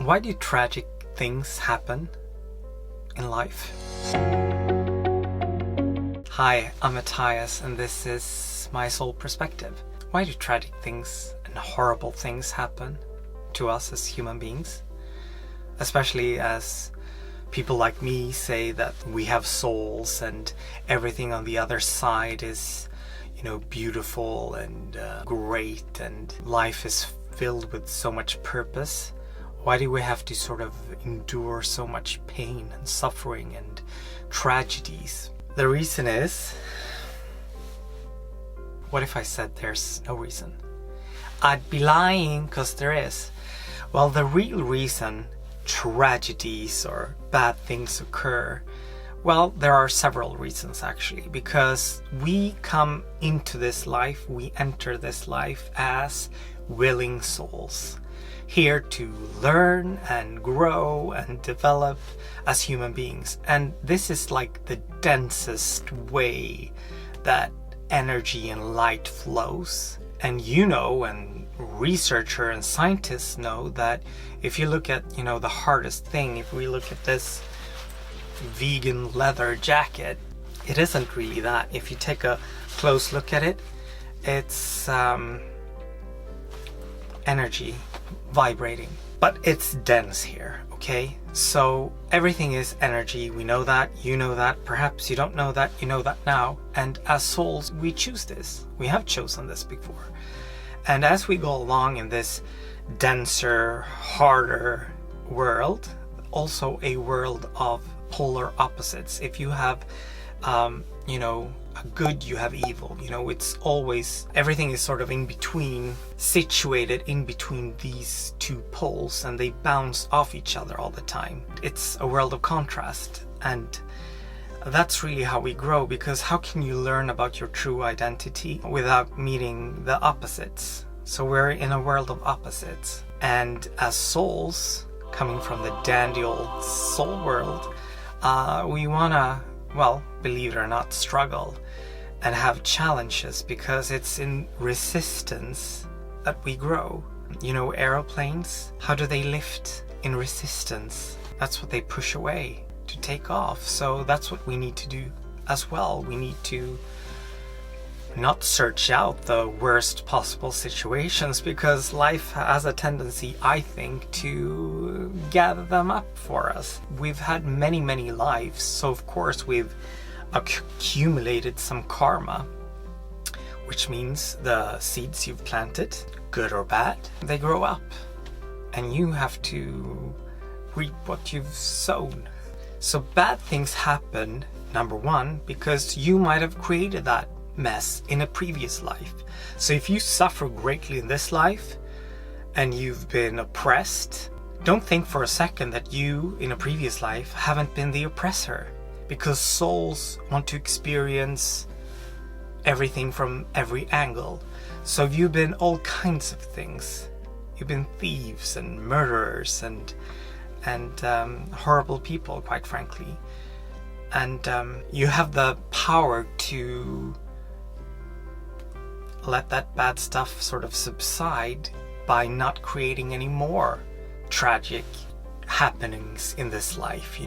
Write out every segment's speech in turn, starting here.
Why do tragic things happen in life? Hi, I'm Matthias, and this is my soul perspective. Why do tragic things and horrible things happen to us as human beings? Especially as people like me say that we have souls and everything on the other side is, beautiful and great, and life is filled with so much purpose. Why do we have to sort of endure so much pain and suffering and tragedies? The reason is... What if I said there's no reason? I'd be lying, because there is. Well, the real reason tragedies or bad things occur, well, there are several reasons actually, because we come into this life, we enter this life as willing souls, here to learn and grow and develop as human beings. And this is like the densest way that energy and light flows. And and researchers and scientists know that if you look at, the hardest thing, if we look at this vegan leather jacket, it isn't really that. If you take a close look at it, it's energy vibrating, but it's dense here, okay? So everything is energy. We know that, you know that, perhaps you don't know that, you know that now. And as souls, we choose this. We have chosen this before. And as we go along in this denser, harder world, also a world of polar opposites. If you have, a good, you have evil. It's always, everything is sort of in between, situated in between these two poles, and they bounce off each other all the time. It's a world of contrast, and that's really how we grow, because how can you learn about your true identity without meeting the opposites? So we're in a world of opposites, and as souls coming from the dandy old soul world, we wanna, believe it or not, struggle and have challenges, because it's in resistance that we grow. Aeroplanes, how do they lift? In resistance. That's what they push away to take off. So that's what we need to do as well. We need to not search out the worst possible situations, because life has a tendency, I think, to gather them up for us. We've had many, many lives, so of course we've accumulated some karma, which means the seeds you've planted, good or bad, they grow up, and you have to reap what you've sown. So bad things happen, number one, because you might have created that mess in a previous life. So if you suffer greatly in this life and you've been oppressed, don't think for a second that you in a previous life haven't been the oppressor, because souls want to experience everything from every angle. So you've been all kinds of things. You've been thieves and murderers and horrible people, quite frankly. And you have the power to let that bad stuff sort of subside by not creating any more tragic happenings in this life,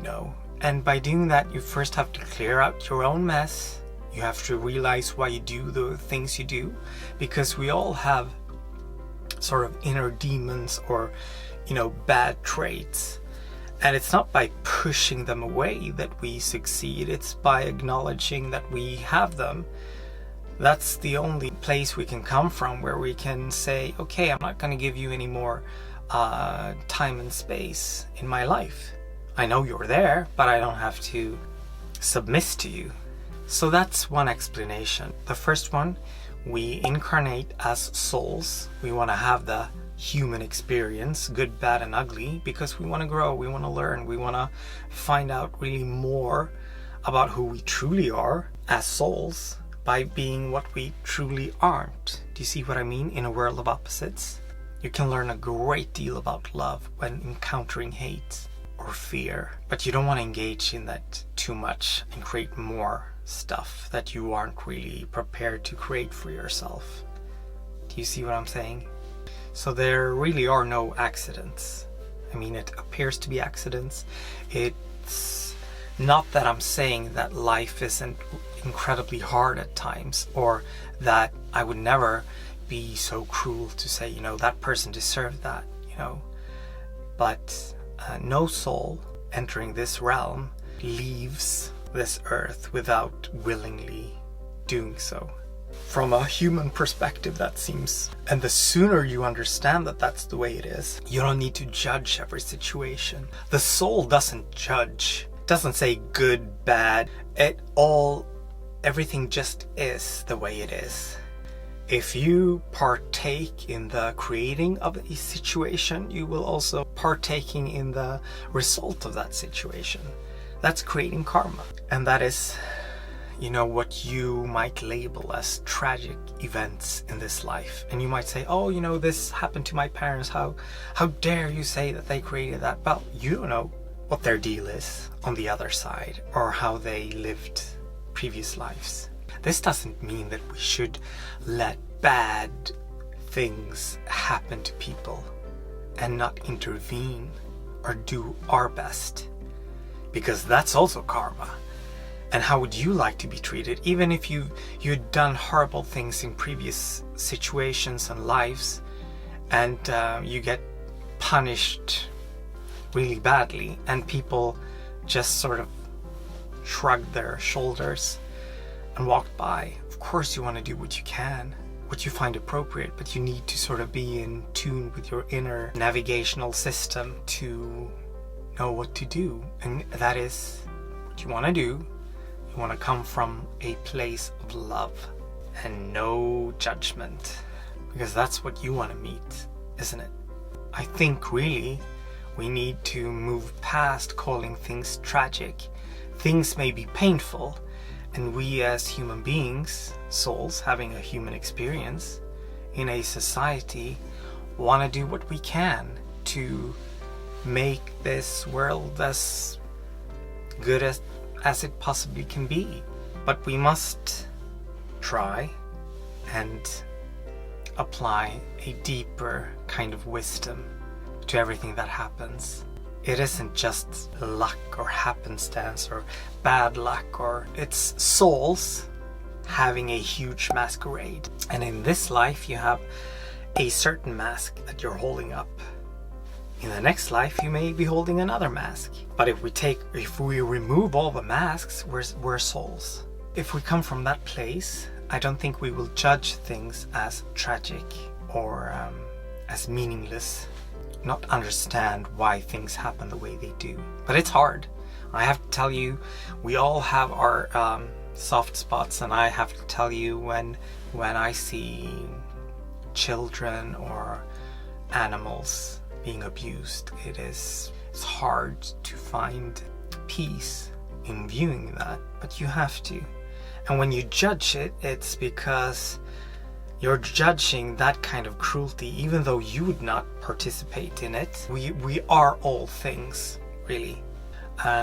And by doing that, you first have to clear out your own mess. You have to realize why you do the things you do, because we all have sort of inner demons or, bad traits. And it's not by pushing them away that we succeed. It's by acknowledging that we have them. That's the only place we can come from where we can say, okay, I'm not going to give you any more time and space in my life. I know you're there, but I don't have to submit to you. So that's one explanation. The first one, we incarnate as souls. We want to have the human experience, good, bad, and ugly, because we want to grow, we want to learn, we want to find out really more about who we truly are as souls by being what we truly aren't. Do you see what I mean? In a world of opposites, you can learn a great deal about love when encountering hate or fear, but you don't want to engage in that too much and create more stuff that you aren't really prepared to create for yourself. Do you see what I'm saying? So there really are no accidents. I mean, it appears to be accidents. It's not that I'm saying that life isn't incredibly hard at times, or that I would never be so cruel to say, you know, that person deserved that, you know. But no soul entering this realm leaves this earth without willingly doing so. From a human perspective, that seems, and the sooner you understand that that's the way it is, you don't need to judge every situation. The soul doesn't judge, it doesn't say good, bad, everything just is the way it is. If you partake in the creating of a situation, you will also partaking in the result of that situation. That's creating karma. And that is, you know, what you might label as tragic events in this life. And you might say, oh, you know, this happened to my parents. How dare you say that they created that? Well, you don't know what their deal is on the other side, or how they lived previous lives. This doesn't mean that we should let bad things happen to people and not intervene or do our best, because that's also karma. And how would you like to be treated? Even if you'd done horrible things in previous situations and lives, and you get punished really badly, and people just sort of shrugged their shoulders and walked by. Of course you want to do what you can, what you find appropriate, but you need to sort of be in tune with your inner navigational system to know what to do. And that is what you want to do. You want to come from a place of love and no judgment, because that's what you want to meet, isn't it? I think really we need to move past calling things tragic. Things may be painful, and we as human beings, souls having a human experience in a society, want to do what we can to make this world as good as it possibly can be. But we must try and apply a deeper kind of wisdom to everything that happens. It isn't just luck or happenstance or bad luck, or it's souls having a huge masquerade. And in this life you have a certain mask that you're holding up. In the next life you may be holding another mask. But if we remove all the masks, we're souls. If we come from that place, I don't think we will judge things as tragic or as meaningless, not understand why things happen the way they do. But it's hard. I have to tell you, we all have our soft spots, and I have to tell you, when I see children or animals being abused, it's hard to find peace in viewing that, but you have to. And when you judge it, it's because you're judging that kind of cruelty, even though you would not participate in it. We are all things, really.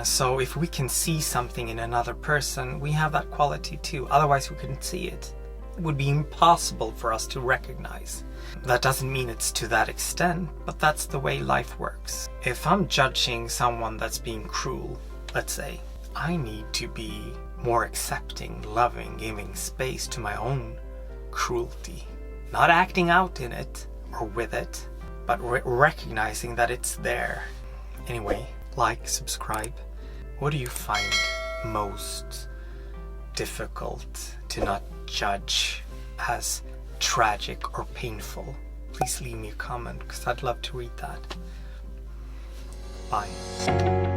So if we can see something in another person, we have that quality too. Otherwise we couldn't see it. It would be impossible for us to recognize. That doesn't mean it's to that extent, but that's the way life works. If I'm judging someone that's being cruel, let's say, I need to be more accepting, loving, giving space to my own cruelty. Not acting out in it or with it, but recognizing that it's there. Anyway, like, subscribe. What do you find most difficult to not judge as tragic or painful? Please leave me a comment, because I'd love to read that. Bye.